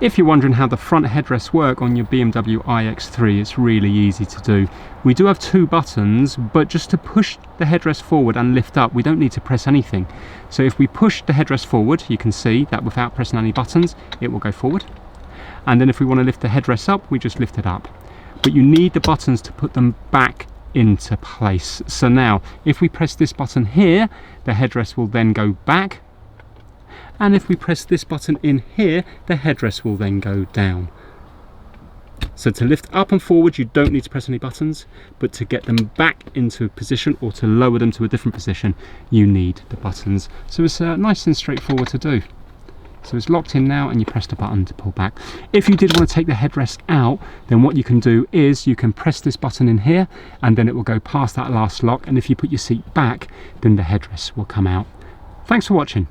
If you're wondering how the front headrests work on your BMW iX3, it's really easy to do. We do have two buttons, but just to push the headrest forward and lift up, we don't need to press anything. So if we push the headrest forward, you can see that without pressing any buttons, it will go forward. And then if we want to lift the headrest up, we just lift it up. But you need the buttons to put them back into place. So now, if we press this button here, the headrest will then go back. And if we press this button in here, the headrest will then go down. So to lift up and forward, you don't need to press any buttons, but to get them back into position or to lower them to a different position, you need the buttons. So it's nice and straightforward to do. So it's locked in now and you press the button to pull back. If you did want to take the headrest out, then what you can do is you can press this button in here and then it will go past that last lock, and if you put your seat back, then the headrest will come out. Thanks for watching.